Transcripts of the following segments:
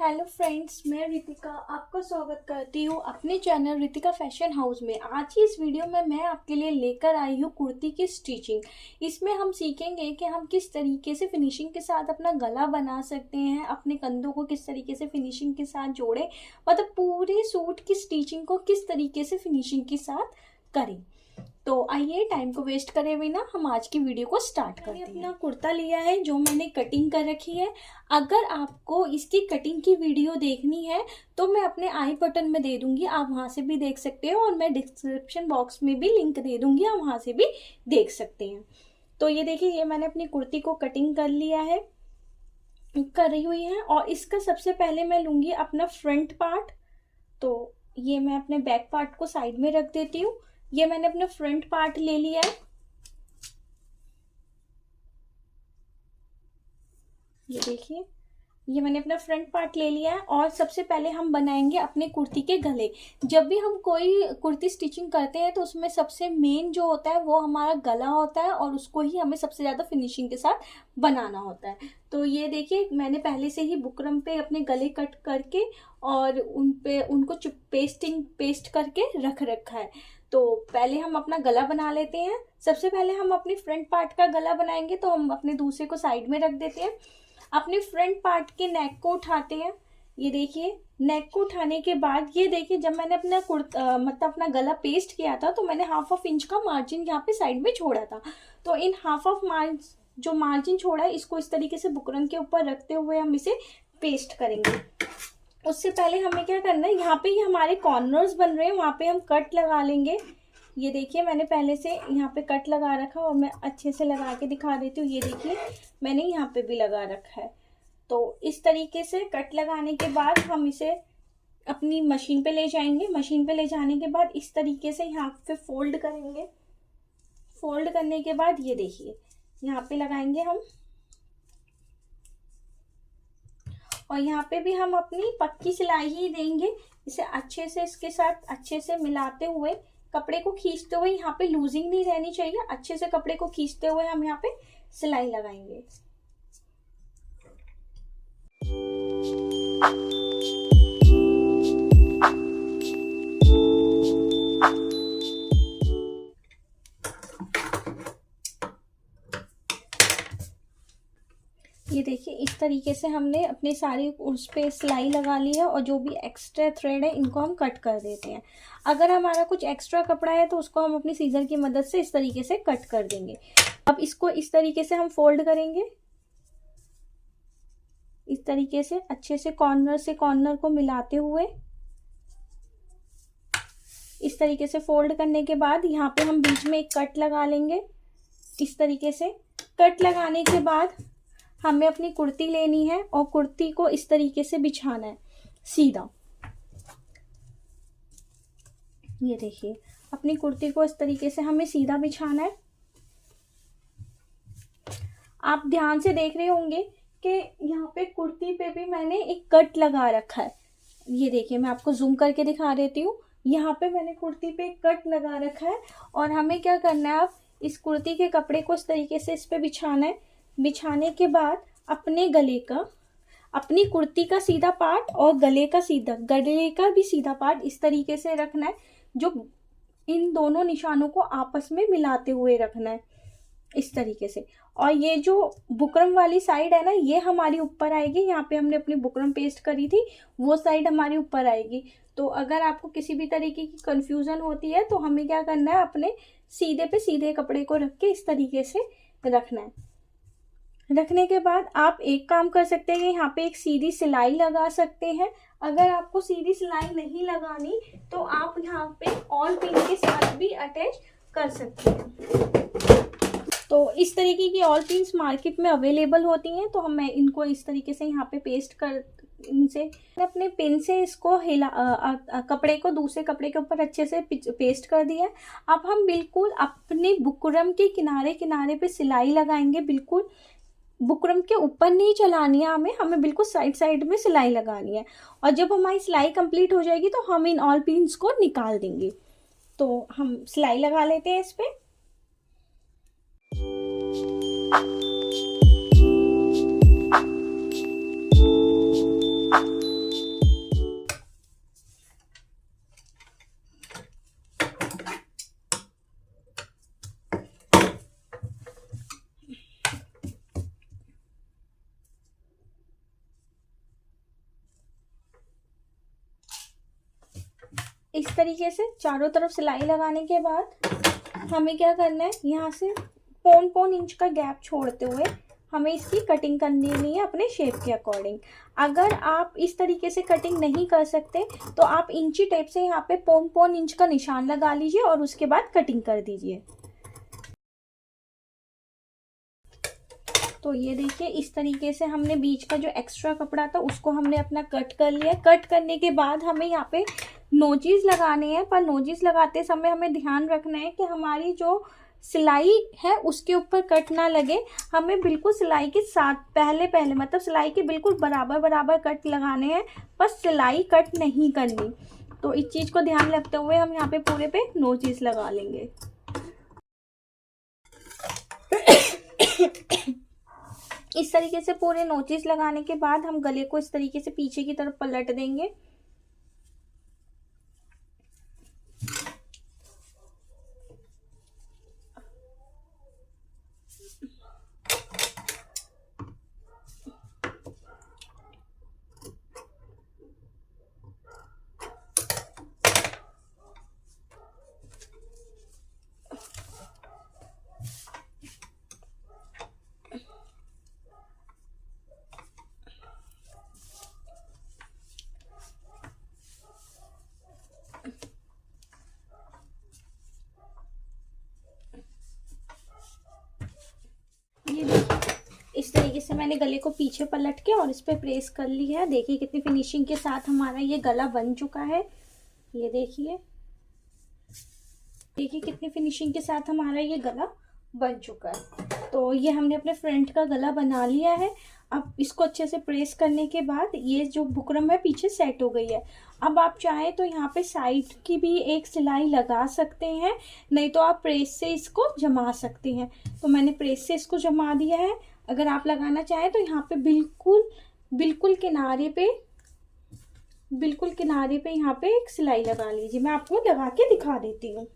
Hello friends, मैं रितिका आपका स्वागत करती हूँ अपने चैनल रितिका फैशन हाउस में। आज की इस वीडियो में मैं आपके लिए लेकर आई हूँ कुर्ती की स्टिचिंग। इसमें हम सीखेंगे कि हम किस तरीके से फिनिशिंग के साथ अपना गला बना सकते हैं, अपने कंधों को किस तरीके से फिनिशिंग के साथ जोड़ें, मतलब पूरे सूट की स्टिचिंग को किस तरीके से फिनिशिंग के साथ करें। तो आइए टाइम को वेस्ट करे बिना हम आज की वीडियो को स्टार्ट करते हैं। अपना कुर्ता लिया है जो मैंने कटिंग कर रखी है। अगर आपको इसकी कटिंग की वीडियो देखनी है तो मैं अपने आई बटन में दे दूंगी, आप वहां से भी देख सकते हो, और मैं डिस्क्रिप्शन बॉक्स में भी लिंक दे दूंगी, आप वहां से भी देख सकते हैं। तो ये देखिए, ये मैंने अपनी कुर्ती को कटिंग कर लिया है, कर रही हुई है। और इसका सबसे पहले मैं लूंगी अपना फ्रंट पार्ट। तो ये मैं अपने बैक पार्ट को साइड में रख देती हूँ। ये मैंने अपना फ्रंट पार्ट ले लिया है, ये देखिए, ये मैंने अपना फ्रंट पार्ट ले लिया है। और सबसे पहले हम बनाएंगे अपने कुर्ती के गले। जब भी हम कोई कुर्ती स्टिचिंग करते हैं तो उसमें सबसे मेन जो होता है वो हमारा गला होता है, और उसको ही हमें सबसे ज़्यादा फिनिशिंग के साथ बनाना होता है। तो ये देखिए, मैंने पहले से ही बुकरम पे अपने गले कट करके और उनको पेस्ट करके रख रखा है। तो पहले हम अपना गला बना लेते हैं। सबसे पहले हम अपनी फ्रंट पार्ट का गला बनाएंगे, तो हम अपने दूसरे को साइड में रख देते हैं। अपने फ्रंट पार्ट के नेक को उठाते हैं, ये देखिए, नेक को उठाने के बाद ये देखिए, जब मैंने अपना मतलब अपना गला पेस्ट किया था तो मैंने ½ इंच का मार्जिन यहाँ पे साइड में छोड़ा था। तो इन जो मार्जिन छोड़ा है, इसको इस तरीके से बुकरम के ऊपर रखते हुए हम इसे पेस्ट करेंगे। उससे पहले हमें क्या करना है, यहाँ पे ही हमारे कॉर्नर्स बन रहे हैं, वहाँ पे हम कट लगा लेंगे। ये देखिए, मैंने पहले से यहाँ पे कट लगा रखा, और मैं अच्छे से लगा के दिखा देती हूँ। ये देखिए, मैंने यहाँ पे भी लगा रखा है। तो इस तरीके से कट लगाने के बाद हम इसे अपनी मशीन पे ले जाएंगे। मशीन पे ले जाने के बाद इस तरीके से यहाँ पे फोल्ड करेंगे। फोल्ड करने के बाद ये देखिए, यहाँ पे लगाएंगे हम, और यहाँ पे भी हम अपनी पक्की सिलाई ही देंगे। इसे अच्छे से इसके साथ अच्छे से मिलाते हुए, कपड़े को खींचते हुए, यहाँ पे लूजिंग नहीं रहनी चाहिए, अच्छे से कपड़े को खींचते हुए हम यहाँ पे सिलाई लगाएंगे। ये देखिए, इस तरीके से हमने अपने सारे उस पे सिलाई लगा ली है, और जो भी एक्स्ट्रा थ्रेड है इनको हम कट कर देते हैं। अगर हमारा कुछ एक्स्ट्रा कपड़ा है तो उसको हम अपनी सीजर की मदद से इस तरीके से कट कर देंगे। अब इसको इस तरीके से हम फोल्ड करेंगे, इस तरीके से अच्छे से कॉर्नर से कॉर्नर को मिलाते हुए। इस तरीके से फोल्ड करने के बाद यहाँ पे हम बीच में एक कट लगा लेंगे। इस तरीके से कट लगाने के बाद हमें अपनी कुर्ती लेनी है, और कुर्ती को इस तरीके से बिछाना है सीधा। ये देखिए, अपनी कुर्ती को इस तरीके से हमें सीधा बिछाना है। आप ध्यान से देख रहे होंगे कि यहाँ पे कुर्ती पे भी मैंने एक कट लगा रखा है। ये देखिए, मैं आपको जूम करके दिखा देती हूँ। यहाँ पे मैंने कुर्ती पे एक कट लगा रखा है, और हमें क्या करना है, आप इस कुर्ती के कपड़े को इस तरीके से इस पे बिछाना है। बिछाने के बाद अपने गले का, अपनी कुर्ती का सीधा पार्ट और गले का भी सीधा पार्ट इस तरीके से रखना है, जो इन दोनों निशानों को आपस में मिलाते हुए रखना है इस तरीके से। और ये जो बुकरम वाली साइड है ना, ये हमारी ऊपर आएगी। यहाँ पे हमने अपनी बुकरम पेस्ट करी थी, वो साइड हमारी ऊपर आएगी। तो अगर आपको किसी भी तरीके की कंफ्यूजन होती है तो हमें क्या करना है, अपने सीधे पे सीधे कपड़े को रख के इस तरीके से रखना है। रखने के बाद आप एक काम कर सकते हैं, यहाँ पे एक सीधी सिलाई लगा सकते हैं। अगर आपको सीधी सिलाई नहीं लगानी तो आप यहाँ पे ऑल पिन के साथ भी अटैच कर सकते हैं। तो इस तरीके की ऑल पिन्स मार्केट में अवेलेबल होती हैं। तो मैं इनको इस तरीके से यहाँ पे पेस्ट कर, इनसे अपने पिन से इसको कपड़े को दूसरे कपड़े के ऊपर अच्छे से पेस्ट कर दिया। अब हम बिल्कुल अपने बुकरम के किनारे किनारे पे सिलाई लगाएंगे। बिल्कुल बुकरम के ऊपर नहीं चलानी है हमें बिल्कुल साइड साइड में सिलाई लगानी है। और जब हमारी सिलाई कंप्लीट हो जाएगी तो हम इन ऑल पिन्स को निकाल देंगे। तो हम सिलाई लगा लेते हैं इस पे। इस तरीके से चारों तरफ सिलाई लगाने के बाद हमें क्या करना है, यहाँ से 0.5 इंच का गैप छोड़ते हुए हमें इसकी कटिंग करनी है अपने शेप के अकॉर्डिंग। अगर आप इस तरीके से कटिंग नहीं कर सकते तो आप इंची टेप से यहाँ पे 0.5 इंच का निशान लगा लीजिए और उसके बाद कटिंग कर दीजिए। तो ये देखिए इस तरीके से हमने बीच का जो एक्स्ट्रा कपड़ा था उसको हमने अपना कट कर लिया। कट करने के बाद हमें यहाँ पे नोचीज लगाने हैं, पर नोचीज लगाते समय हमें ध्यान रखना है कि हमारी जो सिलाई है उसके ऊपर कट ना लगे। हमें बिल्कुल सिलाई के साथ पहले मतलब सिलाई के बिल्कुल बराबर कट लगाने हैं, बस सिलाई कट नहीं करनी। तो इस चीज़ को ध्यान रखते हुए हम यहाँ पे पूरे पे नोचीज लगा लेंगे। इस तरीके से पूरे नोचीज लगाने के बाद हम गले को इस तरीके से पीछे की तरफ पलट देंगे। ये देखिए इस तरीके से मैंने गले को पीछे पलट के और इस पे प्रेस कर ली है। देखिए कितनी फिनिशिंग के साथ हमारा ये गला बन चुका है। ये देखिए कितनी फिनिशिंग के साथ हमारा ये गला बन चुका है। तो ये हमने अपने फ्रंट का गला बना लिया है। अब इसको अच्छे से प्रेस करने के बाद ये जो बुकरम है पीछे सेट हो गई है। अब आप चाहें तो यहाँ पे साइड की भी एक सिलाई लगा सकते हैं, नहीं तो आप प्रेस से इसको जमा सकते हैं। तो मैंने प्रेस से इसको जमा दिया है। अगर आप लगाना चाहें तो यहाँ पे बिल्कुल किनारे पे यहाँ पे एक सिलाई लगा लीजिए। मैं आपको लगा के दिखा देती हूँ।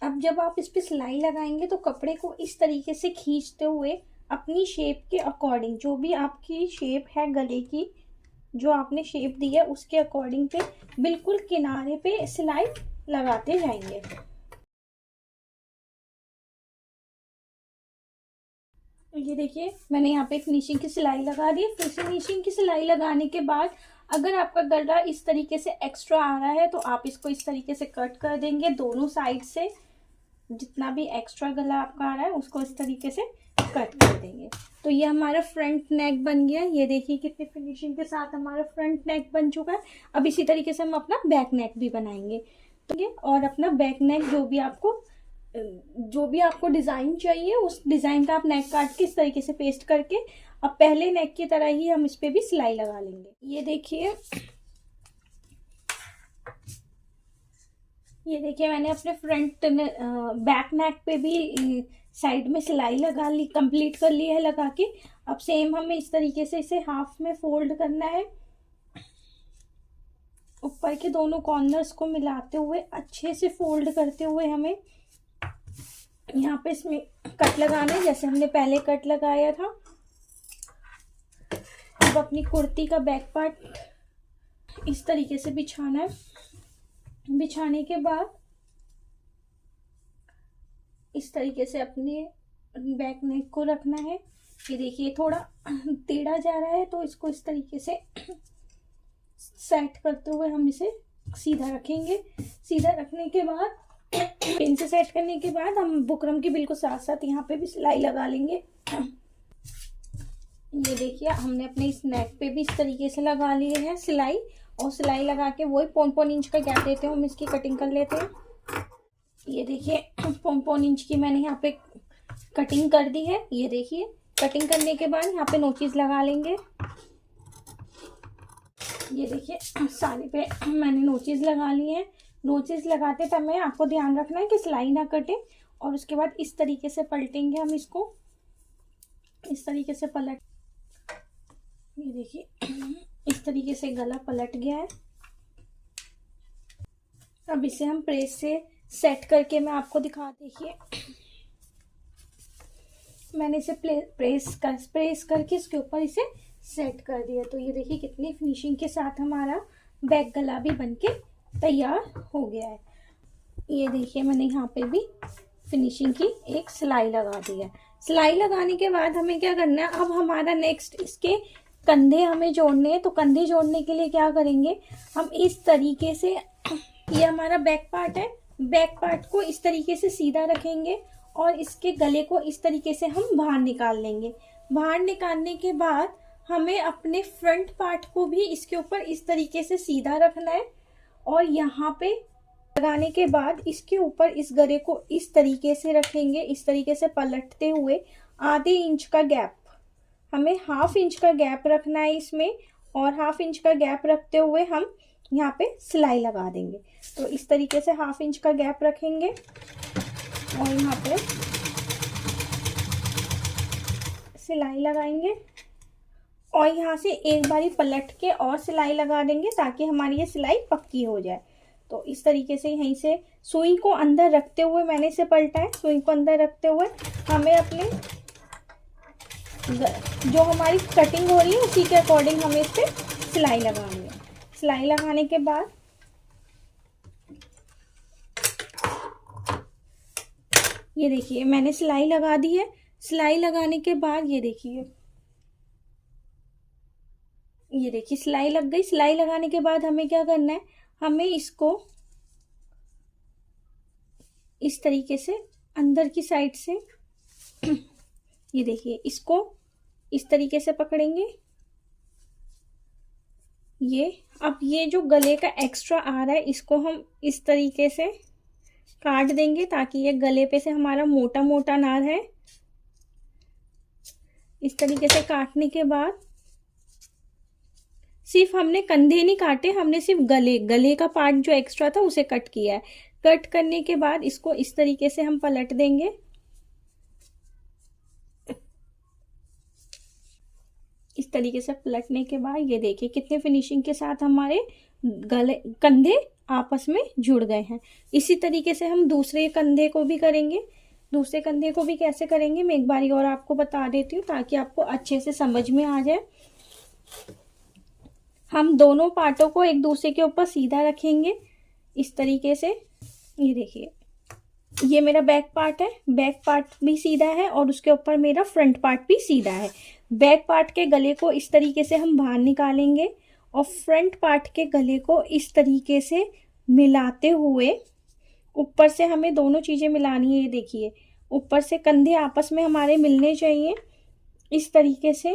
अब जब आप इस पे सिलाई लगाएंगे तो कपड़े को इस तरीके से खींचते हुए अपनी शेप के अकॉर्डिंग, जो भी आपकी शेप है गले की, जो आपने शेप दी है उसके अकॉर्डिंग पे बिल्कुल किनारे पे सिलाई लगाते जाएंगे। ये देखिए मैंने यहाँ पे फिनिशिंग की सिलाई लगा दी। फिनिशिंग की सिलाई लगाने के बाद अगर आपका गला इस तरीके से एक्स्ट्रा आ रहा है तो आप इसको इस तरीके से कट कर देंगे। दोनों साइड से जितना भी एक्स्ट्रा गला आपका आ रहा है उसको इस तरीके से कट कर देंगे। तो ये हमारा फ्रंट नेक बन गया। ये देखिए कितनी फिनिशिंग के साथ हमारा फ्रंट नेक बन चुका है। अब इसी तरीके से हम अपना बैक नेक भी बनाएंगे। ठीक है, और अपना बैक नेक जो भी आपको डिज़ाइन चाहिए उस डिज़ाइन का आप नेक काट के इस तरीके से पेस्ट करके अब पहले नेक की तरह ही हम इस पे भी सिलाई लगा लेंगे। ये देखिए मैंने अपने बैक नेक पे भी साइड में सिलाई लगा ली, कंप्लीट कर ली है लगा के। अब सेम हमें इस तरीके से इसे हाफ में फोल्ड करना है। ऊपर के दोनों कॉर्नर्स को मिलाते हुए अच्छे से फोल्ड करते हुए हमें यहाँ पे इसमें कट लगाना है, जैसे हमने पहले कट लगाया था। अब अपनी कुर्ती का बैक पार्ट इस तरीके से बिछाना है। बिछाने के बाद इस तरीके से अपने बैक नेक को रखना है। ये देखिए थोड़ा टेढ़ा जा रहा है तो इसको इस तरीके से सेट करते हुए हम इसे सीधा रखेंगे। सीधा रखने के बाद पिन से सेट करने के बाद हम बुकरम के बिल्कुल साथ साथ यहाँ पे भी सिलाई लगा लेंगे। ये देखिए हमने अपने इस नेक पे भी इस तरीके से लगा लिए है सिलाई, और सिलाई लगा के वही 0.5 इंच का गैप देते हैं हम इसकी कटिंग कर लेते हैं। ये देखिए 0.5 इंच की मैंने यहाँ पे कटिंग कर दी है। ये देखिए कटिंग करने के बाद यहाँ पे नोचीज लगा लेंगे। ये देखिए सारे पे मैंने नोचीज लगा लिए हैं। नोचीज लगाते समय आपको ध्यान रखना है कि सिलाई ना कटे, और उसके बाद इस तरीके से पलटेंगे हम इसको, इस तरीके से पलट। ये देखिए इस तरीके से गला पलट गया है। अब इसे हम प्रेस से सेट करके मैं आपको दिखा, देखिए मैंने इसे प्रेस करके इसके ऊपर इसे सेट कर दिया। तो ये देखिए कितनी फिनिशिंग के साथ हमारा बैक गला भी बनके तैयार हो गया है। ये देखिए मैंने यहाँ पे भी फिनिशिंग की एक सिलाई लगा दी है। सिलाई लगाने के बाद हमें क्या करना है, अब हमारा नेक्स्ट इसके कंधे हमें जोड़ने हैं। तो कंधे जोड़ने के लिए क्या करेंगे, हम इस तरीके से, ये हमारा बैक पार्ट है, बैक पार्ट को इस तरीके से सीधा रखेंगे और इसके गले को इस तरीके से हम बाहर निकाल लेंगे। बाहर निकालने के बाद हमें अपने फ्रंट पार्ट को भी इसके ऊपर इस तरीके से सीधा रखना है और यहाँ पे लगाने के बाद इसके ऊपर इस गले को इस तरीके से रखेंगे, इस तरीके से पलटते हुए आधे इंच का गैप, हमें हाफ इंच का गैप रखना है इसमें, और हाफ इंच का गैप रखते हुए हम यहाँ पे सिलाई लगा देंगे। तो इस तरीके से हाफ इंच का गैप रखेंगे और यहाँ पे सिलाई लगाएंगे और यहाँ से एक बारी पलट के और सिलाई लगा देंगे ताकि हमारी ये सिलाई पक्की हो जाए। तो इस तरीके से यहीं से सुई को अंदर रखते हुए मैंने इसे पलटा है। सुई को अंदर रखते हुए हमें अपने जो हमारी कटिंग हो रही है उसी के अकॉर्डिंग हमें इस पर सिलाई लगानी है। सिलाई लगाने के बाद ये देखिए मैंने सिलाई लगा दी है। सिलाई लगाने के बाद ये देखिए सिलाई लग गई। सिलाई लगाने के बाद हमें क्या करना है, हमें इसको इस तरीके से अंदर की साइड से ये देखिए इसको इस तरीके से पकड़ेंगे। अब ये जो गले का एक्स्ट्रा आ रहा है इसको हम इस तरीके से काट देंगे ताकि ये गले पे से हमारा मोटा मोटा ना रहे। इस तरीके से काटने के बाद सिर्फ हमने कंधे नहीं काटे, हमने सिर्फ गले का पार्ट जो एक्स्ट्रा था उसे कट किया है। कट करने के बाद इसको इस तरीके से हम पलट देंगे। इस तरीके से पलटने के बाद ये देखिए कितने फिनिशिंग के साथ हमारे कंधे आपस में जुड़ गए हैं। इसी तरीके से हम दूसरे कंधे को भी करेंगे। दूसरे कंधे को भी कैसे करेंगे मैं एक बारी और आपको बता देती हूँ ताकि आपको अच्छे से समझ में आ जाए। हम दोनों पार्टों को एक दूसरे के ऊपर सीधा रखेंगे इस तरीके से। ये देखिए ये मेरा बैक पार्ट है, बैक पार्ट भी सीधा है और उसके ऊपर मेरा फ्रंट पार्ट भी सीधा है। बैक पार्ट के गले को इस तरीके से हम बाहर निकालेंगे और फ्रंट पार्ट के गले को इस तरीके से मिलाते हुए ऊपर से हमें दोनों चीज़ें मिलानी है। ये देखिए ऊपर से कंधे आपस में हमारे मिलने चाहिए इस तरीके से।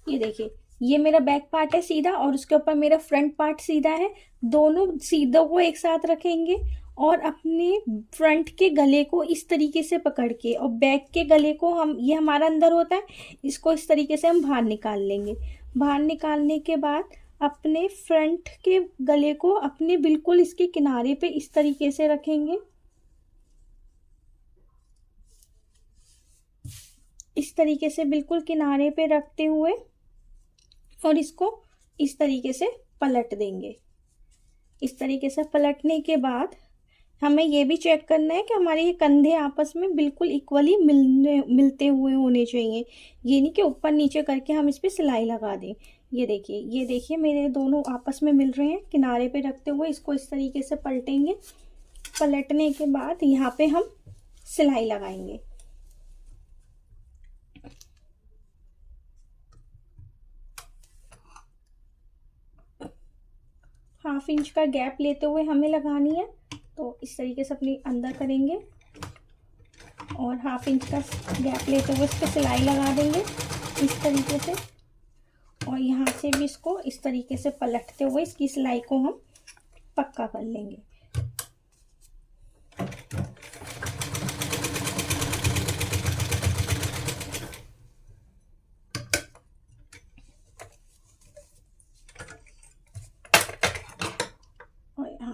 ये देखिए ये मेरा बैक पार्ट है सीधा और उसके ऊपर मेरा फ्रंट पार्ट सीधा है। दोनों सीधों को एक साथ रखेंगे और अपने फ्रंट के गले को इस तरीके से पकड़ के और बैक के गले को हम, ये हमारा अंदर होता है, इसको इस तरीके से हम बाहर निकाल लेंगे। बाहर निकालने के बाद अपने फ्रंट के गले को अपने बिल्कुल इसके किनारे पे इस तरीके से रखेंगे। इस तरीके से बिल्कुल किनारे पे रखते हुए और इसको इस तरीके से पलट देंगे। इस तरीके से पलटने के बाद हमें ये भी चेक करना है कि हमारे ये कंधे आपस में बिल्कुल इक्वली मिलते हुए होने चाहिए। ये नहीं कि ऊपर नीचे करके हम इस पर सिलाई लगा दें। ये देखिए मेरे दोनों आपस में मिल रहे हैं। किनारे पे रखते हुए इसको इस तरीके से पलटेंगे। पलटने के बाद यहाँ पे हम सिलाई लगाएंगे। हाफ इंच का गैप लेते हुए हमें लगानी है। तो इस तरीके से अपनी अंदर करेंगे और हाफ इंच का गैप लेते हुए इस पर सिलाई लगा देंगे इस तरीके से। और यहाँ से भी इसको इस तरीके से पलटते हुए इसकी सिलाई को हम पक्का कर लेंगे।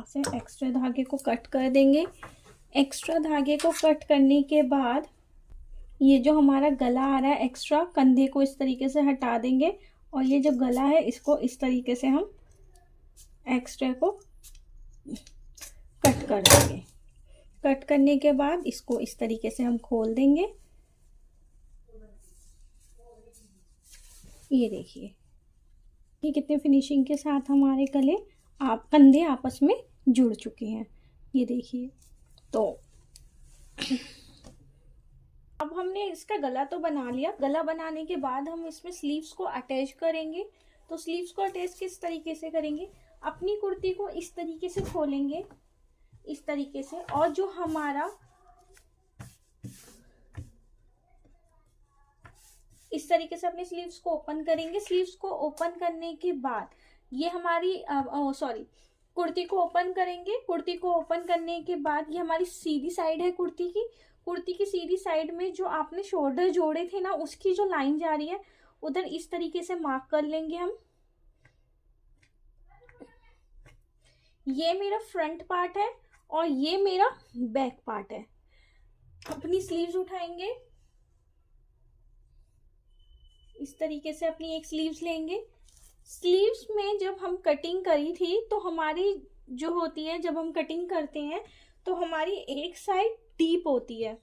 से एक्स्ट्रा धागे को कट कर देंगे। एक्स्ट्रा धागे को कट करने के बाद ये जो हमारा गला आ रहा है एक्स्ट्रा, कंधे को इस तरीके से हटा देंगे और ये जो गला है इसको इस तरीके से हम एक्स्ट्रा को कट कर देंगे। कट करने के बाद इसको इस तरीके से हम खोल देंगे। ये देखिए ये कितने फिनिशिंग के साथ हमारे कंधे आपस में जुड़ चुके हैं, ये देखिए। तो अब हमने इसका गला तो बना लिया। गला बनाने के बाद हम इसमें स्लीव्स को अटैच करेंगे। तो स्लीव्स को अटैच किस तरीके से करेंगे, अपनी कुर्ती को इस तरीके से खोलेंगे, इस तरीके से, और जो हमारा इस तरीके से अपनी स्लीव्स को ओपन करेंगे। स्लीव्स को ओपन करने के बाद ये हमारी कुर्ती को ओपन करेंगे। कुर्ती को ओपन करने के बाद ये हमारी सीधी साइड है कुर्ती की। कुर्ती की सीधी साइड में जो आपने शोल्डर जोड़े थे ना, उसकी जो लाइन जा रही है उधर इस तरीके से मार्क कर लेंगे हम। ये मेरा फ्रंट पार्ट है और ये मेरा बैक पार्ट है। अपनी स्लीव्स उठाएंगे, इस तरीके से अपनी एक स्लीव्स लेंगे। स्लीव्स में जब हम कटिंग करी थी तो हमारी जो होती है, जब हम कटिंग करते हैं तो हमारी एक साइड डीप होती है।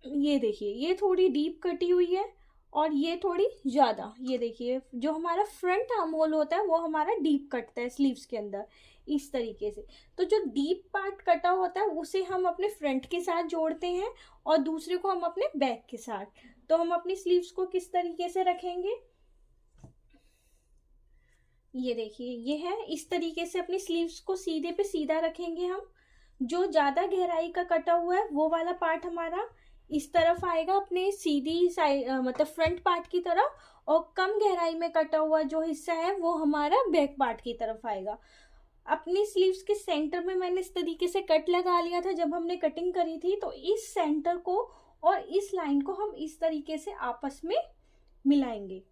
ये देखिए, ये थोड़ी डीप कटी हुई है और ये थोड़ी ज़्यादा। ये देखिए, जो हमारा फ्रंट आर्म होल होता है वो हमारा डीप कटता है स्लीव्स के अंदर, इस तरीके से। तो जो डीप पार्ट कटा होता है उसे हम अपने फ्रंट के साथ जोड़ते हैं और दूसरे को हम अपने बैक के साथ। तो हम अपनी स्लीव्स को किस तरीके से रखेंगे, ये देखिए, ये है। इस तरीके से अपनी स्लीव्स को सीधे पे सीधा रखेंगे हम। जो ज़्यादा गहराई का कटा हुआ है वो वाला पार्ट हमारा इस तरफ आएगा, अपने सीधी साइड मतलब फ्रंट पार्ट की तरफ, और कम गहराई में कटा हुआ जो हिस्सा है वो हमारा बैक पार्ट की तरफ आएगा। अपनी स्लीव्स के सेंटर में मैंने इस तरीके से कट लगा लिया था जब हमने कटिंग करी थी। तो इस सेंटर को और इस लाइन को हम इस तरीके से आपस में मिलाएंगे।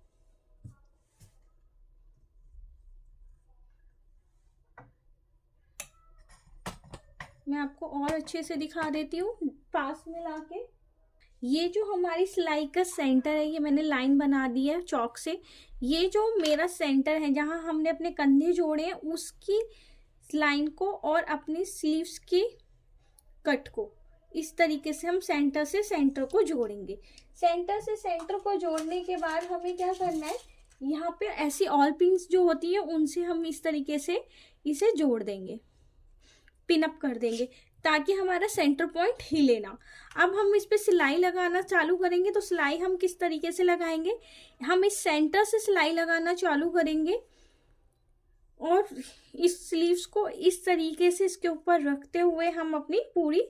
मैं आपको और अच्छे से दिखा देती हूँ पास में लाके। ये जो हमारी सिलाई का सेंटर है, ये मैंने लाइन बना दी है चौक से। ये जो मेरा सेंटर है जहाँ हमने अपने कंधे जोड़े हैं, उसकी लाइन को और अपनी स्लीव्स की कट को इस तरीके से हम सेंटर से सेंटर को जोड़ेंगे। सेंटर से सेंटर को जोड़ने के बाद हमें क्या करना है, यहाँ पे ऐसी ऑल पिन्स जो होती है उनसे हम इस तरीके से इसे जोड़ देंगे, पिन अप कर देंगे, ताकि हमारा सेंटर पॉइंट हिले ना। अब हम इस पे सिलाई लगाना चालू करेंगे। तो सिलाई हम किस तरीके से लगाएंगे, हम इस सेंटर से सिलाई लगाना चालू करेंगे और इस स्लीव्स को इस तरीके से इसके ऊपर रखते हुए हम अपनी पूरी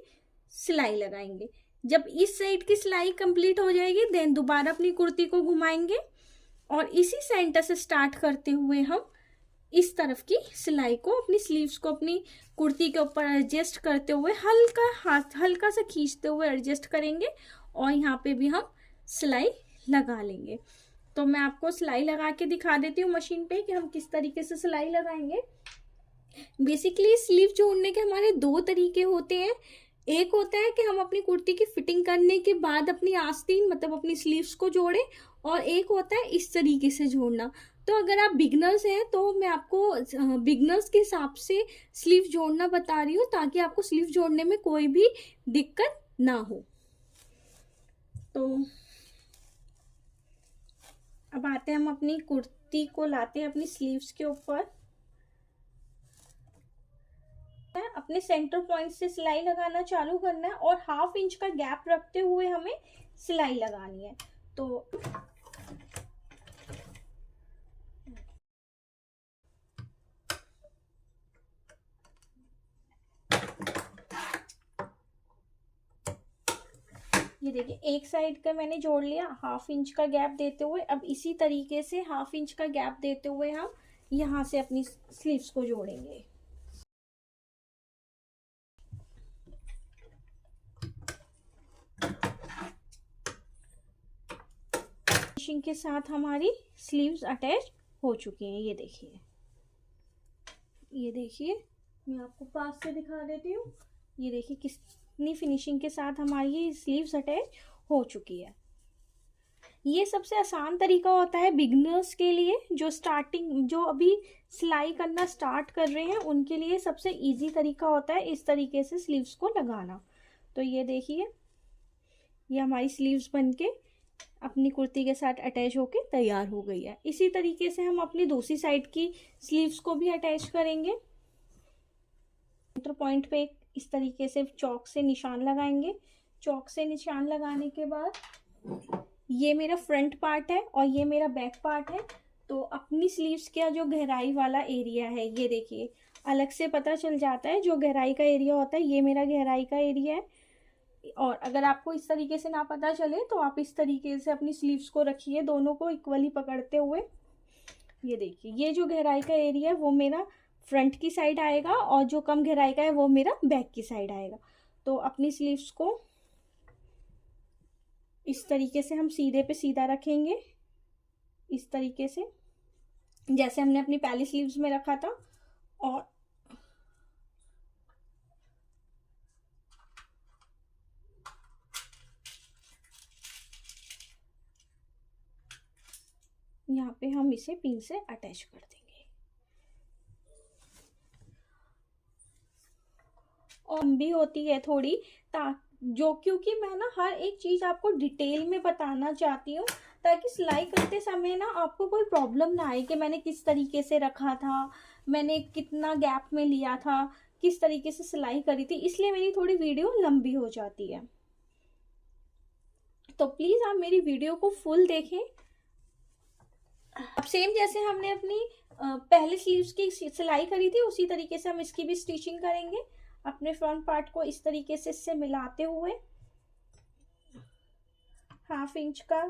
सिलाई लगाएंगे। जब इस साइड की सिलाई कंप्लीट हो जाएगी, देन दोबारा अपनी कुर्ती को घुमाएंगे और इसी सेंटर से स्टार्ट करते हुए हम इस तरफ की सिलाई को, अपनी स्लीव्स को अपनी कुर्ती के ऊपर एडजस्ट करते हुए हल्का हाथ हल्का सा खींचते हुए एडजस्ट करेंगे और यहाँ पे भी हम सिलाई लगा लेंगे। तो मैं आपको सिलाई लगा के दिखा देती हूँ मशीन पे कि हम किस तरीके से सिलाई लगाएंगे। बेसिकली स्लीव जोड़ने के हमारे दो तरीके होते हैं। एक होता है कि हम अपनी कुर्ती की फिटिंग करने के बाद अपनी आस्तीन मतलब अपनी स्लीव्स को जोड़ें, और एक होता है इस तरीके से जोड़ना। तो अगर आप बिगनर्स हैं तो मैं आपको बिगनर्स के हिसाब से स्लीव जोड़ना बता रही हूँ, ताकि आपको स्लीव जोड़ने में कोई भी दिक्कत ना हो। तो अब आते हैं, हम अपनी कुर्ती को लाते हैं अपनी स्लीव्स के ऊपर। अपने सेंटर पॉइंट से सिलाई लगाना चालू करना है और 1/2 इंच का गैप रखते हुए हमें सिलाई लगानी है। तो ये देखिए, एक साइड का मैंने जोड़ लिया 1/2 इंच का गैप देते हुए। अब इसी तरीके से 1/2 इंच का गैप देते हुए हम यहाँ से अपनी स्लीव्स को जोड़ेंगे। फिनिशिंग के साथ हमारी स्लीव्स अटैच हो चुकी हैं। ये देखिए, ये देखिए, मैं आपको पास से दिखा देती हूँ। ये देखिए कितनी फिनिशिंग के साथ हमारी ये स्लीव्स अटैच हो चुकी है। ये सबसे आसान तरीका होता है बिगनर्स के लिए, जो अभी सिलाई करना स्टार्ट कर रहे हैं उनके लिए सबसे इजी तरीका होता है इस तरीके से स्लीव्स को लगाना। तो ये देखिए, ये हमारी स्लीव्स बनके अपनी कुर्ती के साथ अटैच होके तैयार हो गई है। इसी तरीके से हम अपनी दूसरी साइड की स्लीव्स को भी अटैच करेंगे। सेंटर पॉइंट पे इस तरीके से चौक से निशान लगाएंगे। चौक से निशान लगाने के बाद ये मेरा फ्रंट पार्ट है और ये मेरा बैक पार्ट है। तो अपनी स्लीव्स का जो गहराई वाला एरिया है ये देखिए, अलग से पता चल जाता है। जो गहराई का एरिया होता है ये मेरा गहराई का एरिया है। और अगर आपको इस तरीके से ना पता चले तो आप इस तरीके से अपनी स्लीव्स को रखिए, दोनों को इक्वली पकड़ते हुए। ये देखिए, ये जो गहराई का एरिया है वो मेरा फ्रंट की साइड आएगा और जो कम गहराई का है वो मेरा बैक की साइड आएगा। तो अपनी स्लीव्स को इस तरीके से हम सीधे पे सीधा रखेंगे, इस तरीके से जैसे हमने अपनी पहली स्लीव्स में रखा था। और यहाँ पे हम इसे पिन से अटैच कर देंगे। और लंबी होती है थोड़ी, क्योंकि मैं ना हर एक चीज़ आपको डिटेल में बताना चाहती हूँ, ताकि सिलाई करते समय ना आपको कोई प्रॉब्लम ना आए कि मैंने किस तरीके से रखा था, मैंने कितना गैप में लिया था, किस तरीके से सिलाई करी थी। इसलिए मेरी थोड़ी वीडियो लंबी हो जाती है। तो प्लीज़ आप मेरी वीडियो को फुल देखें। अब सेम जैसे हमने अपनी पहले स्लीव्स की सिलाई करी थी उसी तरीके से हम इसकी भी स्टिचिंग करेंगे। अपने फ्रंट पार्ट को इस तरीके से इससे मिलाते हुए 1/2 इंच का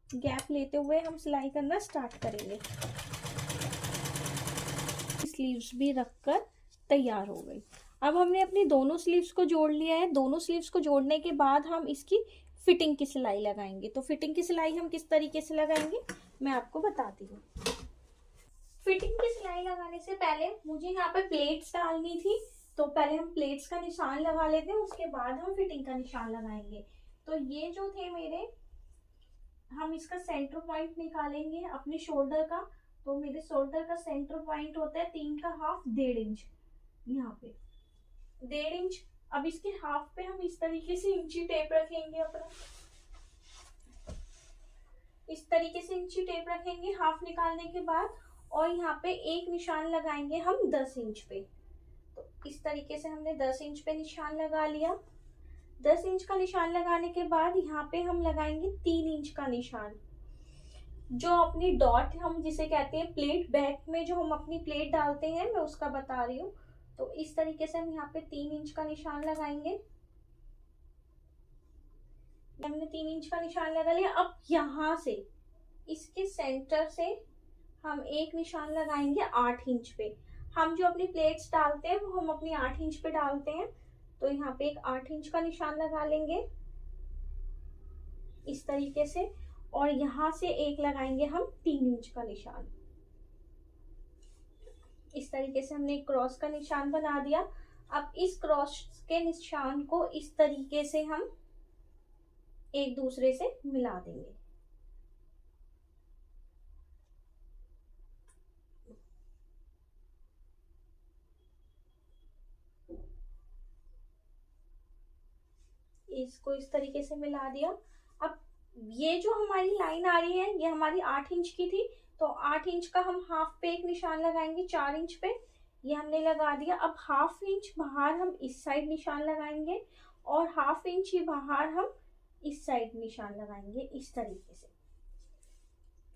गैप लेते हुए हम सिलाई करना स्टार्ट करेंगे। स्लीव्स भी रखकर तैयार हो गई। अब हमने अपनी दोनों स्लीव्स को जोड़ लिया है। दोनों स्लीव्स को जोड़ने के बाद हम इसकी फिटिंग की सिलाई लगाएंगे। तो फिटिंग की सिलाई हम किस तरीके से लगाएंगे मैं आपको बताती हूँ। फिटिंग की सिलाई लगाने से पहले मुझे यहाँ पे प्लेट्स डालनी थी, तो पहले हम प्लेट्स का निशान लगा लेते हैं, उसके बाद हम फिटिंग का निशान लगाएंगे। तो ये जो थे मेरे, हम इसका सेंटर पॉइंट निकालेंगे अपने शोल्डर का। तो मेरे शोल्डर का सेंटर पॉइंट होता है 3 का हाफ 1.5 इंच, यहाँ पे 1.5 इंच। अब इसके हाफ पे हम इस तरीके से इंची टेप रखेंगे अपना, इस तरीके से इंची टेप रखेंगे हाफ निकालने के बाद। और यहाँ पे एक निशान लगाएंगे हम 10 इंच पे। तो इस तरीके से हमने 10 इंच पे निशान लगा लिया। 10 इंच का निशान लगाने के बाद यहाँ पे हम लगाएंगे 3 इंच का निशान। जो अपनी डॉट हम जिसे कहते हैं प्लेट, बैक में जो हम अपनी प्लेट डालते हैं मैं उसका बता रही हूँ। तो इस तरीके से हम यहाँ पे 3 इंच का निशान लगाएंगे। हमने 3 इंच का निशान लगा लिया। अब यहाँ से इसके सेंटर से हम एक निशान लगाएंगे 8 इंच पे। हम जो अपनी प्लेट्स डालते हैं वो हम अपनी 8 इंच पे डालते हैं। तो यहाँ पे एक 8 इंच का निशान लगा लेंगे इस तरीके से। और यहाँ से एक लगाएंगे हम 3 इंच का निशान। इस तरीके से हमने एक क्रॉस का निशान बना दिया। अब इस क्रॉस के निशान को इस तरीके से हम एक दूसरे से मिला देंगे। इसको इस तरीके से मिला दिया। अब ये जो हमारी लाइन आ रही है ये हमारी 8 इंच की थी, तो 8 इंच का हम हाफ पे एक निशान लगाएंगे 4 इंच पे। ये हमने लगा दिया। अब 1/2 इंच बाहर हम इस साइड निशान लगाएंगे और 1/2 इंच ही बाहर हम इस साइड निशान लगाएंगे इस तरीके से।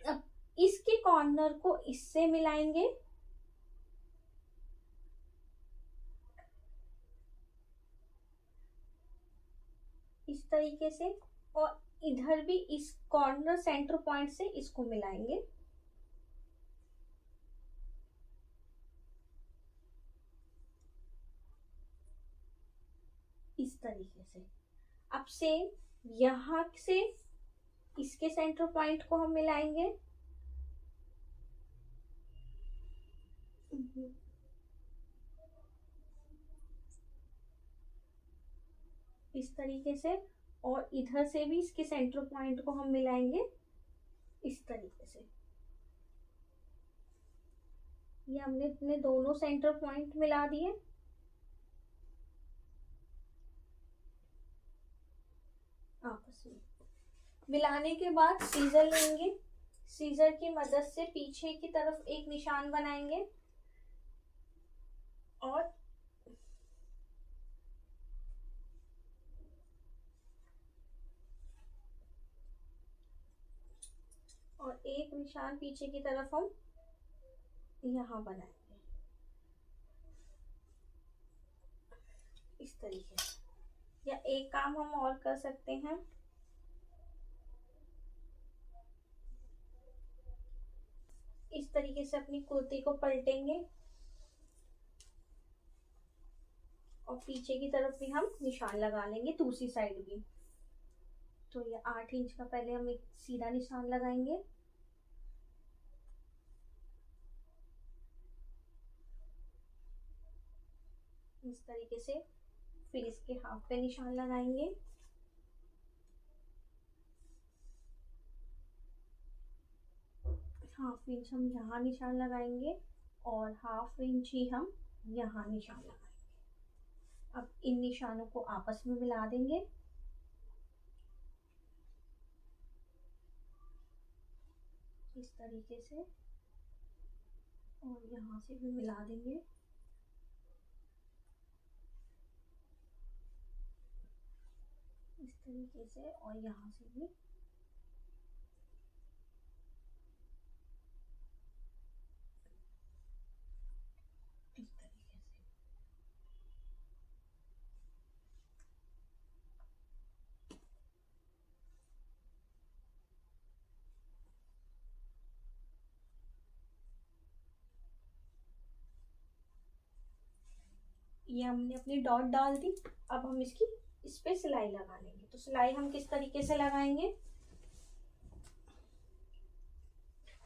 अब इसके कॉर्नर को इससे मिलाएंगे इस तरीके से, और इधर भी इस कॉर्नर सेंटर पॉइंट से इसको मिलाएंगे इस तरीके से। अब से यहां से इसके सेंटर पॉइंट को हम मिलाएंगे इस तरीके से, और इधर से भी इसके सेंटर पॉइंट को हम मिलाएंगे इस तरीके से। ये हमने अपने दोनों सेंटर पॉइंट मिला दिए। आपस में मिलाने के बाद सीजर लेंगे, सीजर की मदद से पीछे की तरफ एक निशान बनाएंगे और एक निशान पीछे की तरफ हम यहाँ बनाएंगे इस तरीके से। या एक काम हम और कर सकते हैं, इस तरीके से अपनी कुर्ती को पलटेंगे और पीछे की तरफ भी हम निशान लगा लेंगे, दूसरी साइड भी। तो ये 8 इंच का पहले हम एक सीधा निशान लगाएंगे, इस तरीके से। फिर इसके हाफ पे निशान लगाएंगे, हाफ इंच हम यहाँ निशान लगाएंगे और हाफ इंच ही हम यहाँ निशान लगाएंगे। अब इन निशानों को आपस में मिला देंगे, इस तरीके से, और यहाँ से भी मिला देंगे। इस तरीके से, और यहाँ से भी। इस तरीके से। ये हमने अपनी डॉट डाल दी। अब हम इसकी इस पे सिलाई लगा लेंगे। तो सिलाई हम किस तरीके से लगाएंगे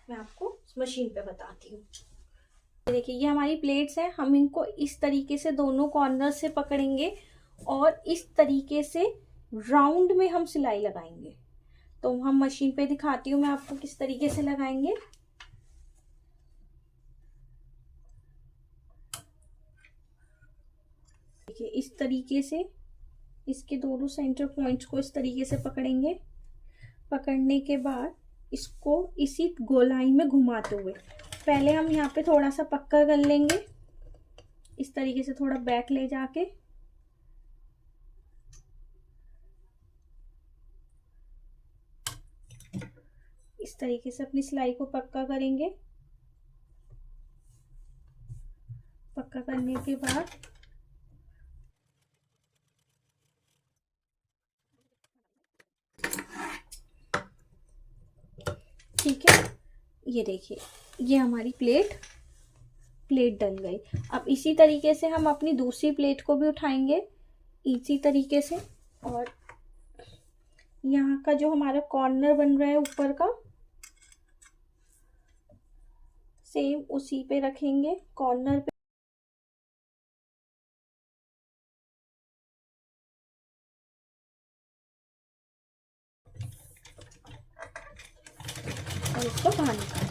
मैं आपको मशीन पे बताती हूँ। देखिए ये हमारी प्लेट्स हैं, हम इनको इस तरीके से दोनों कॉर्नर से पकड़ेंगे और इस तरीके से राउंड में हम सिलाई लगाएंगे। तो हम मशीन पे दिखाती हूँ मैं आपको किस तरीके से लगाएंगे। देखिए इस तरीके से इसके दोनों सेंटर पॉइंट्स को इस तरीके से पकड़ेंगे। पकड़ने के बाद इसको इसी गोलाई में घुमाते हुए पहले हम यहाँ पे थोड़ा सा पक्का कर लेंगे, इस तरीके से थोड़ा बैक ले जाके। इस तरीके से अपनी सिलाई को पक्का करेंगे। पक्का करने के बाद ठीक है, ये देखिए ये हमारी प्लेट डल गई। अब इसी तरीके से हम अपनी दूसरी प्लेट को भी उठाएंगे इसी तरीके से, और यहाँ का जो हमारा कॉर्नर बन रहा है ऊपर का, सेम उसी पे रखेंगे कॉर्नर पे। और इसको बाहर निकालेंगे।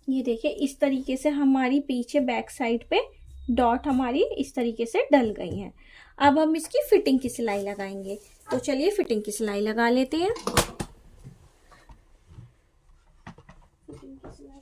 ये देखिए इस तरीके से हमारी पीछे बैक साइड पे डॉट हमारी इस तरीके से डल गई हैं। अब हम इसकी फिटिंग की सिलाई लगाएंगे। तो चलिए फिटिंग की सिलाई लगा लेते हैं। फिटिंग की सिलाई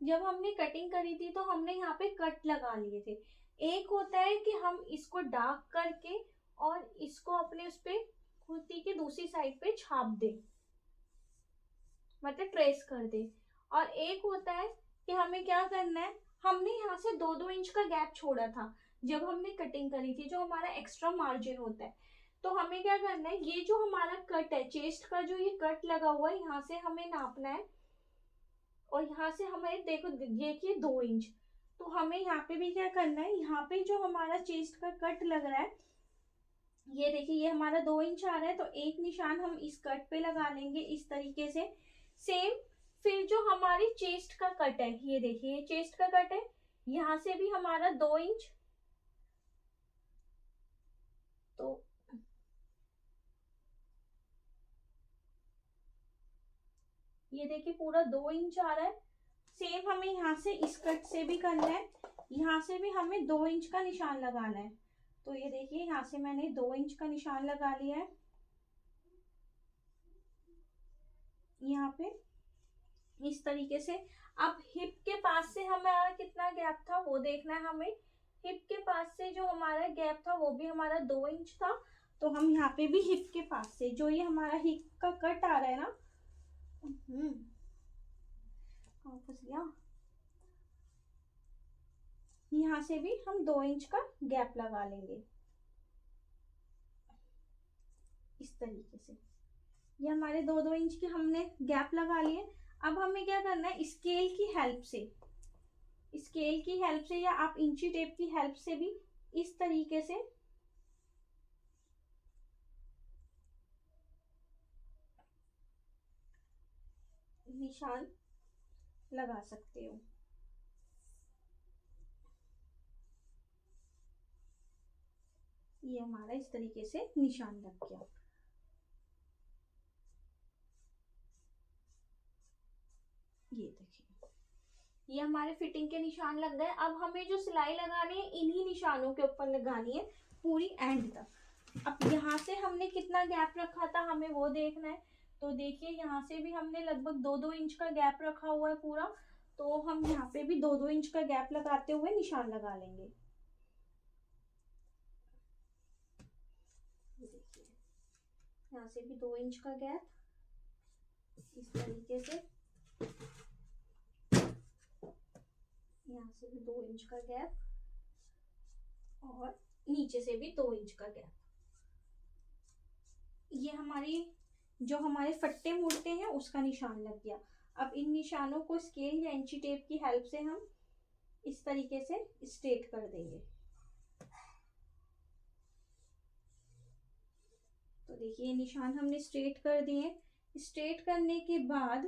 जब हमने कटिंग करी थी तो हमने यहाँ पे कट लगा लिए थे। एक होता है कि हम इसको डार्क करके और इसको अपने उस पे कुर्ती की दूसरी साइड पे छाप दे, मतलब ट्रेस कर दे। और एक होता है कि हमें क्या करना है, हमने यहाँ से 2-2 इंच का गैप छोड़ा था जब हमने कटिंग करी थी, जो हमारा एक्स्ट्रा मार्जिन होता है। तो हमें क्या करना है, ये जो हमारा कट है, चेस्ट का जो ये कट लगा हुआ है, यहाँ से हमें नापना है। और यहाँ से हमें देखो, देखिए 2 इंच। तो हमें यहाँ पे भी क्या करना है, यहाँ पे जो हमारा चेस्ट का कट लग रहा है, ये देखिए ये हमारा 2 इंच आ रहा है, तो एक निशान हम इस कट पे लगा लेंगे इस तरीके से। सेम फिर जो हमारी चेस्ट का कट है, ये देखिए ये चेस्ट का कट है, यहां से भी हमारा 2 इंच। तो ये देखिए पूरा 2 इंच आ रहा है। सेम हमें यहाँ से इस कट से भी करना है, यहाँ से भी हमें 2 इंच का निशान लगाना है। तो ये देखिए यहाँ से मैंने 2 इंच का निशान लगा लिया है यहाँ पे इस तरीके से। अब हिप के पास से हमारा कितना गैप था वो देखना है हमें। हिप के पास से जो हमारा गैप था वो भी हमारा 2 इंच था। तो हम यहाँ पे भी हिप के पास से जो ये हमारा हिप का कट आ रहा है ना, फंस गया, यहाँ से भी हम 2 इंच का गैप लगा लेंगे इस तरीके से। ये हमारे 2-2 इंच के हमने गैप लगा लिए। अब हमें क्या करना है, स्केल की हेल्प से, स्केल की हेल्प से या आप इंची टेप की हेल्प से भी इस तरीके से निशान लगा सकते हो। ये हमारा इस तरीके से निशान लग गया। ये देखिए ये हमारे फिटिंग के निशान लग गए। अब हमें जो सिलाई लगानी है इन्हीं निशानों के ऊपर लगानी है पूरी एंड तक। अब यहाँ से हमने कितना गैप रखा था हमें वो देखना है। तो देखिए यहाँ से भी हमने लगभग 2-2 इंच का गैप रखा हुआ है पूरा। तो हम यहाँ पे भी 2-2 इंच का गैप लगाते हुए निशान लगा लेंगे। देखिए यहाँ से भी 2 इंच का गैप इस तरीके से, यहाँ से भी 2 इंच का गैप और नीचे से भी 2 इंच का गैप। ये हमारी जो हमारे फट्टे मुड़ते हैं उसका निशान लग गया। अब इन निशानों को स्केल या इंची टेप की हेल्प से हम इस तरीके से स्ट्रेट कर देंगे। तो देखिए निशान हमने स्ट्रेट कर दिए। स्ट्रेट करने के बाद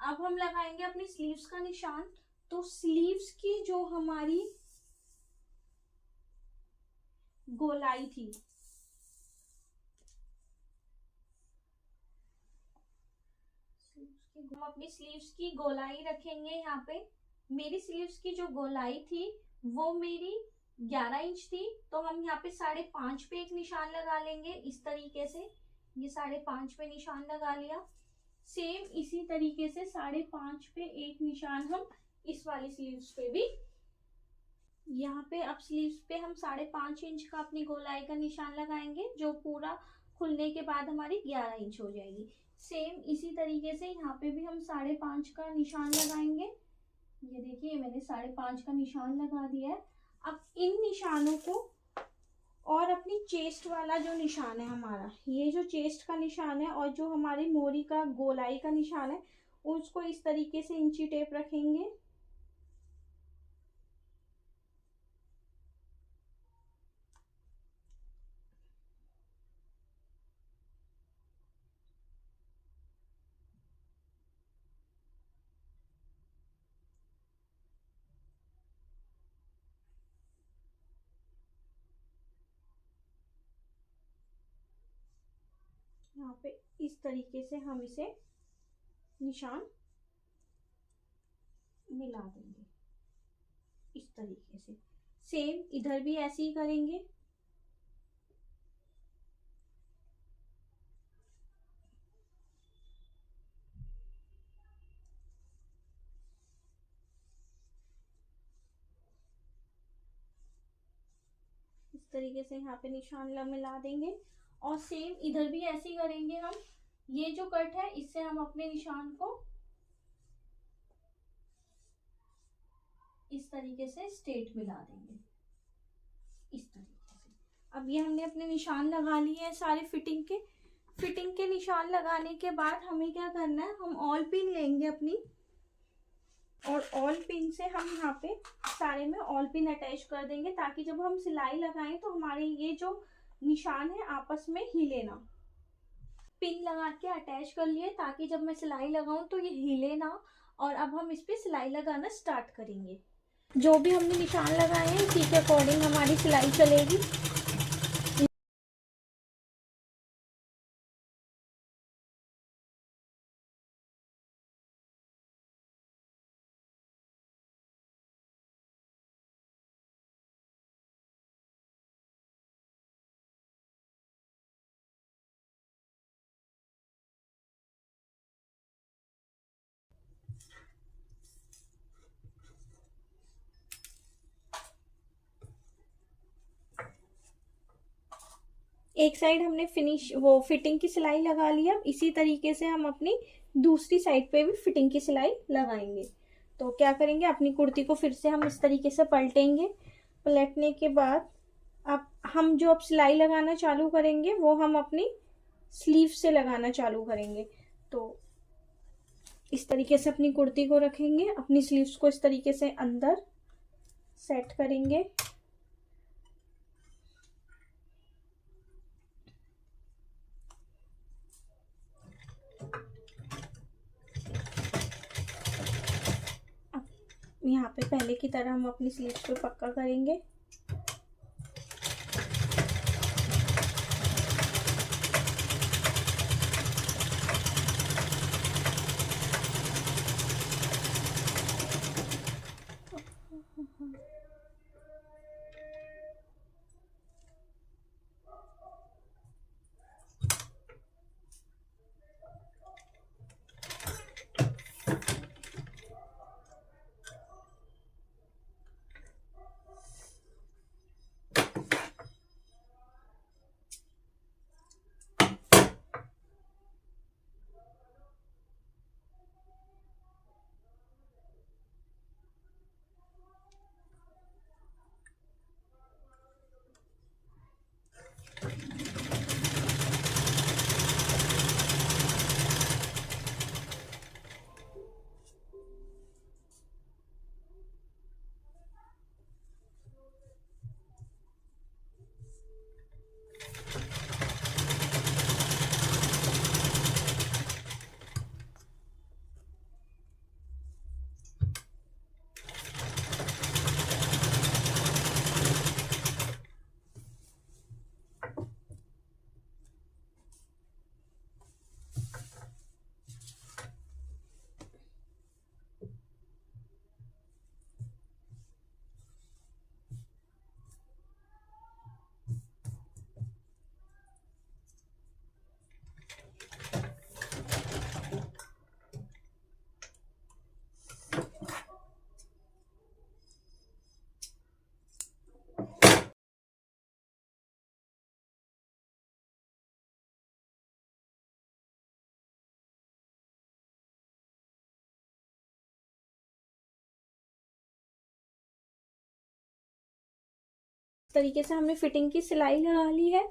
अब हम लगाएंगे अपनी स्लीव्स का निशान। तो स्लीव्स की जो हमारी गोलाई थी, हम अपनी स्लीव्स की गोलाई रखेंगे यहाँ पे। मेरी स्लीव्स की जो गोलाई थी वो मेरी 11 इंच थी। तो हम यहाँ पे 5.5 पे एक निशान लगा लेंगे इस तरीके से। ये 5.5 पे निशान लगा लिया। सेम इसी तरीके से 5.5 पे एक निशान हम इस वाली स्लीव्स पे भी, यहाँ पे अब स्लीव्स पे हम 5.5 इंच का अपनी गोलाई का निशान लगाएंगे, जो पूरा खुलने के बाद हमारी 11 इंच हो जाएगी। सेम इसी तरीके से यहाँ पे भी हम 5.5 का निशान लगाएंगे। ये देखिए मैंने 5.5 का निशान लगा दिया है। अब इन निशानों को और अपनी चेस्ट वाला जो निशान है हमारा, ये जो चेस्ट का निशान है और जो हमारी मोरी का गोलाई का निशान है, उसको इस तरीके से इंची टेप रखेंगे। यहाँ पे इस तरीके से हम इसे निशान मिला देंगे इस तरीके से। सेम इधर भी ऐसे ही करेंगे। इस तरीके से यहाँ पे निशान मिला देंगे और सेम इधर भी ऐसे ही करेंगे हम। ये जो कट है इससे हम अपने निशान को इस तरीके से स्ट्रेट मिला देंगे इस तरीके से। अब ये हमने अपने निशान लगा लिए हैं सारे फिटिंग के निशान लगाने के बाद हमें क्या करना है, हम ऑल पिन लेंगे अपनी, और ऑल पिन से हम यहाँ पे सारे में ऑल पिन अटैच कर देंगे, ताकि जब हम सिलाई लगाएं तो हमारे ये जो निशान है आपस में हिले ना। पिन लगा के अटैच कर लिए ताकि जब मैं सिलाई लगाऊं तो ये हिले ना। और अब हम इस पे सिलाई लगाना स्टार्ट करेंगे। जो भी हमने निशान लगाए हैं इसी के अकॉर्डिंग हमारी सिलाई चलेगी। एक साइड हमने फिटिंग की सिलाई लगा ली। अब इसी तरीके से हम अपनी दूसरी साइड पे भी फिटिंग की सिलाई लगाएंगे। तो क्या करेंगे, अपनी कुर्ती को फिर से हम इस तरीके से पलटेंगे। पलटने के बाद अब सिलाई लगाना चालू करेंगे वो हम अपनी स्लीव से लगाना चालू करेंगे। तो इस तरीके से अपनी कुर्ती को रखेंगे, अपनी स्लीव्स को इस तरीके से अंदर सेट करेंगे। यहाँ पे पहले की तरह हम अपनी स्लीव्स को पक्का करेंगे। तरीके से हमने फिटिंग की सिलाई लगा ली है।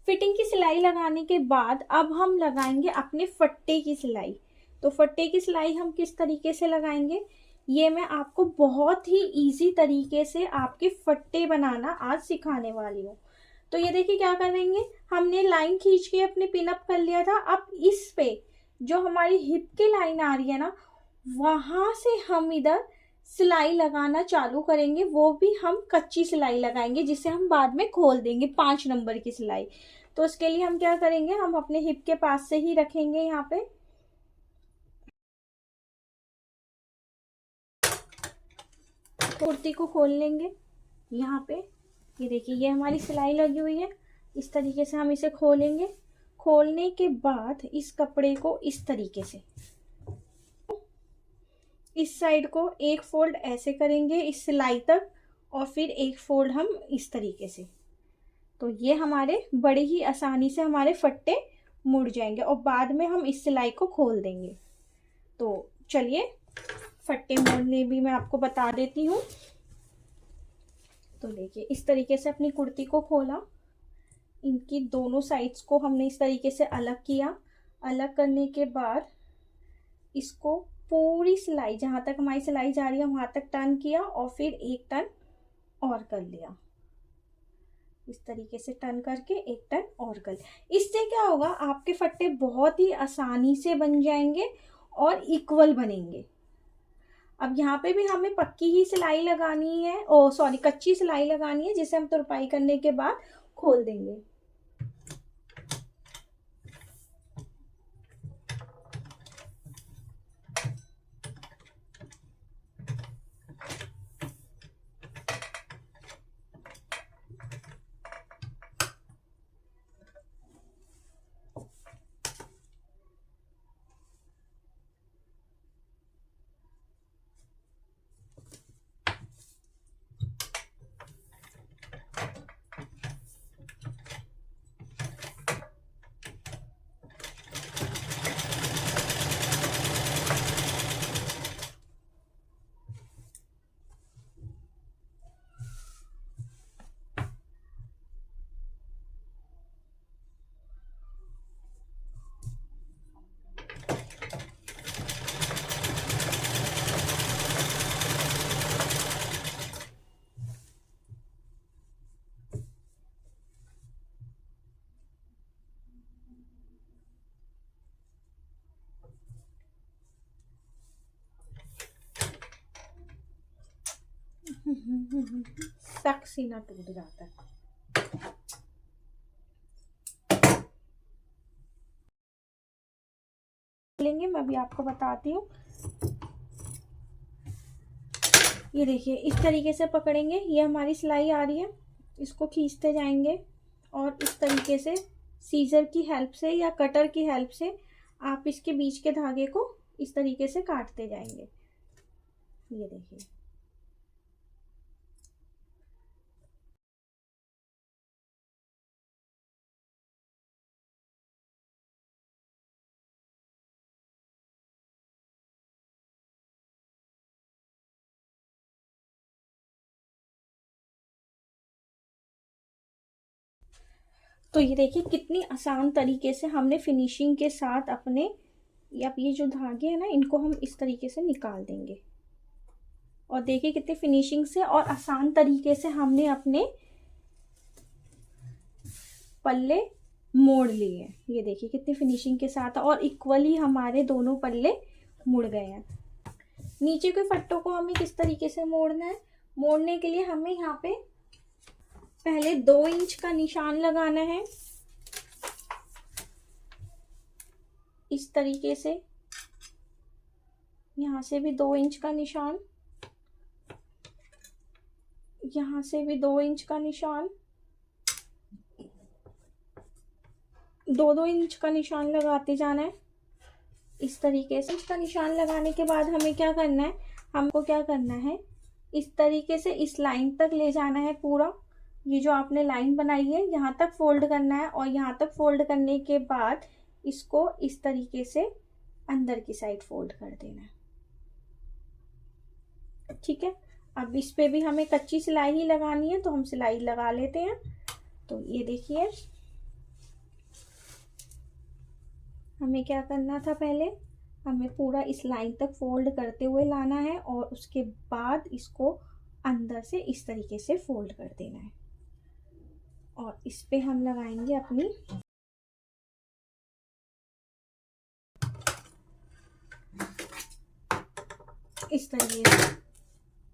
फिटिंग की सिलाई लगाने के बाद अब हम लगाएंगे अपने फट्टे की सिलाई। तो फट्टे की सिलाई हम किस तरीके से लगाएंगे, ये मैं आपको बहुत ही इजी तरीके से आपके फट्टे बनाना आज सिखाने वाली हूँ। तो ये देखिए क्या करेंगे, हमने लाइन खींच के अपने पिनअप कर लिया था। अब इस पे जो हमारी हिप की लाइन आ रही है ना, वहां से हम इधर सिलाई लगाना चालू करेंगे। वो भी हम कच्ची सिलाई लगाएंगे जिसे हम बाद में खोल देंगे 5 नंबर की सिलाई। तो उसके लिए हम क्या करेंगे, हम अपने हिप के पास से ही रखेंगे। यहाँ पे कुर्ती को खोल लेंगे। यहाँ पे ये देखिए ये हमारी सिलाई लगी हुई है। इस तरीके से हम इसे खोलेंगे। खोलने के बाद इस कपड़े को इस तरीके से इस साइड को एक फोल्ड ऐसे करेंगे इस सिलाई तक, और फिर एक फोल्ड हम इस तरीके से। तो ये हमारे बड़े ही आसानी से हमारे फट्टे मुड़ जाएंगे और बाद में हम इस सिलाई को खोल देंगे। तो चलिए फट्टे मोड़ने भी मैं आपको बता देती हूँ। तो देखिए इस तरीके से अपनी कुर्ती को खोला। इनकी दोनों साइड्स को हमने इस तरीके से अलग किया। अलग करने के बाद इसको पूरी सिलाई जहाँ तक हमारी सिलाई जा रही है वहाँ तक टर्न किया और फिर एक टर्न और कर लिया। इस तरीके से टर्न करके एक टर्न और कर लिया। इससे क्या होगा, आपके फट्टे बहुत ही आसानी से बन जाएंगे और इक्वल बनेंगे। अब यहाँ पे भी हमें पक्की ही सिलाई लगानी है, कच्ची सिलाई लगानी है, जिसे हम तुरपाई करने के बाद खोल देंगे। सक सीना टूट जाता है। लेंगे, मैं भी आपको बताती हूँ। ये देखिए इस तरीके से पकड़ेंगे, ये हमारी सिलाई आ रही है, इसको खींचते जाएंगे और इस तरीके से सीजर की हेल्प से या कटर की हेल्प से आप इसके बीच के धागे को इस तरीके से काटते जाएंगे। ये देखिए तो ये देखिए कितनी आसान तरीके से हमने फिनिशिंग के साथ अपने, अब ये जो धागे हैं ना, इनको हम इस तरीके से निकाल देंगे। और देखिए कितनी फिनिशिंग से और आसान तरीके से हमने अपने पल्ले मोड़ लिए हैं। ये देखिए कितनी फिनिशिंग के साथ और इक्वली हमारे दोनों पल्ले मुड़ गए हैं। नीचे के फट्टों को हमें किस तरीके से मोड़ना है, मोड़ने के लिए हमें यहाँ पे पहले 2 इंच का निशान लगाना है इस तरीके से। यहाँ से भी 2 इंच का निशान, यहाँ से भी 2 इंच का निशान, 2-2 इंच का निशान लगाते जाना है इस तरीके से। इसका निशान लगाने के बाद हमें क्या करना है, हमको क्या करना है, इस तरीके से इस लाइन तक ले जाना है पूरा। ये जो आपने लाइन बनाई है यहाँ तक फोल्ड करना है और यहाँ तक फोल्ड करने के बाद इसको इस तरीके से अंदर की साइड फोल्ड कर देना है। ठीक है, अब इस पे भी हमें कच्ची सिलाई ही लगानी है तो हम सिलाई लगा लेते हैं। तो ये देखिए हमें क्या करना था, पहले हमें पूरा इस लाइन तक फोल्ड करते हुए लाना है और उसके बाद इसको अंदर से इस तरीके से फोल्ड कर देना है और इस पे हम लगाएंगे अपनी इस तरीके से।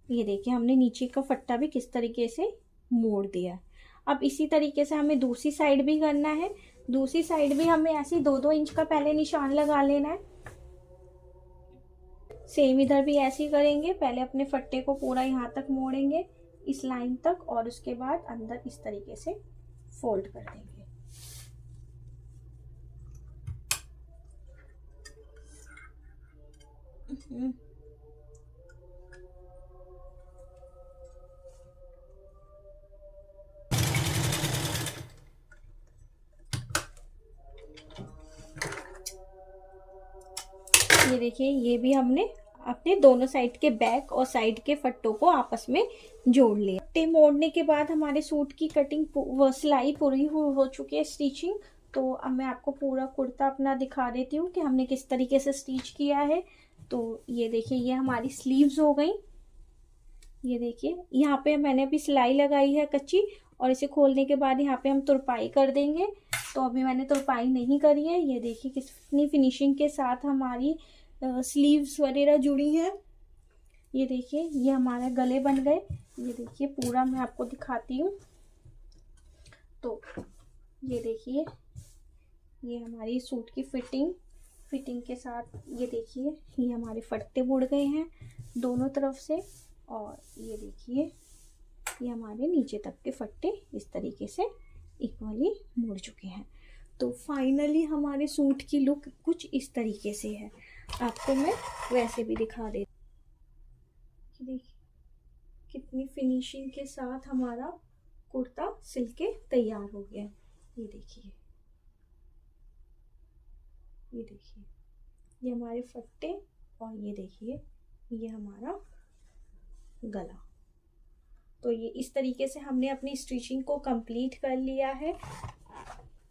ये देखिए हमने नीचे का फट्टा भी किस तरीके से मोड़ दिया। अब इसी तरीके से हमें दूसरी साइड भी करना है। दूसरी साइड भी हमें ऐसे 2-2 इंच का पहले निशान लगा लेना है। सेम इधर भी ऐसे ही करेंगे, पहले अपने फट्टे को पूरा यहाँ तक मोड़ेंगे इस लाइन तक और उसके बाद अंदर इस तरीके से फोल्ड कर देंगे। ये देखिए ये भी हमने अपने दोनों साइड के बैक और साइड के फट्टों को आपस में जोड़ लिया। फट्टे मोड़ने के बाद हमारे सूट की कटिंग सिलाई पूरी हो चुकी है, स्टिचिंग। तो अब मैं आपको पूरा कुर्ता अपना दिखा देती हूँ कि हमने किस तरीके से स्टिच किया है। तो ये देखिए, ये हमारी स्लीव्स हो गई। ये देखिए, यहाँ पे मैंने अभी सिलाई लगाई है कच्ची, और इसे खोलने के बाद यहाँ पे हम तुरपाई कर देंगे। तो अभी मैंने तुरपाई नहीं करी है। ये देखिए कितनी फिनिशिंग के साथ हमारी स्लीव्स वगैरह जुड़ी हैं। ये देखिए, ये हमारे गले बन गए। ये देखिए पूरा मैं आपको दिखाती हूँ। तो ये देखिए, ये हमारी सूट की फिटिंग के साथ ये देखिए, ये हमारे फट्टे मुड़ गए हैं दोनों तरफ से। और ये देखिए, ये हमारे नीचे तक के फट्टे इस तरीके से इक्वली मुड़ चुके हैं। तो फाइनली हमारे सूट की लुक कुछ इस तरीके से है। आपको मैं वैसे भी दिखा देती। देखिए कितनी फिनिशिंग के साथ हमारा कुर्ता सिल के तैयार हो गया है। ये देखिए, ये देखिए, ये हमारे फट्टे, और ये देखिए, ये हमारा गला। तो ये इस तरीके से हमने अपनी स्टिचिंग को कंप्लीट कर लिया है।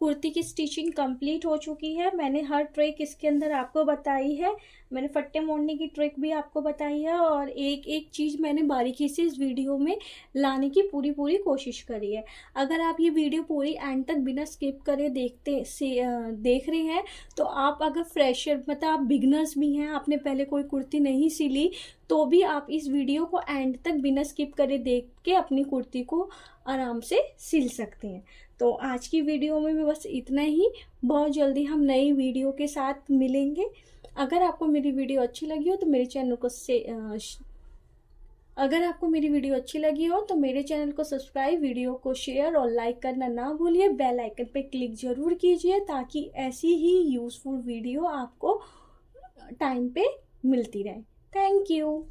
कुर्ती की स्टिचिंग कंप्लीट हो चुकी है। मैंने हर ट्रिक इसके अंदर आपको बताई है। मैंने फट्टे मोड़ने की ट्रिक भी आपको बताई है, और एक एक चीज़ मैंने बारीकी से इस वीडियो में लाने की पूरी कोशिश करी है। अगर आप ये वीडियो पूरी एंड तक बिना स्किप करे देख रहे हैं, तो आप अगर फ्रेशर मतलब आप बिगनर्स भी हैं, आपने पहले कोई कुर्ती नहीं सिली, तो भी आप इस वीडियो को एंड तक बिना स्किप करे देख के अपनी कुर्ती को आराम से सिल सकते हैं। तो आज की वीडियो में भी बस इतना ही। बहुत जल्दी हम नई वीडियो के साथ मिलेंगे। अगर आपको मेरी वीडियो अच्छी लगी हो तो मेरे चैनल को अगर आपको मेरी वीडियो अच्छी लगी हो तो मेरे चैनल को सब्सक्राइब, वीडियो को शेयर और लाइक करना ना भूलिए। बेल आइकन पे क्लिक ज़रूर कीजिए, ताकि ऐसी ही यूज़फुल वीडियो आपको टाइम पे मिलती रहे। Thank you.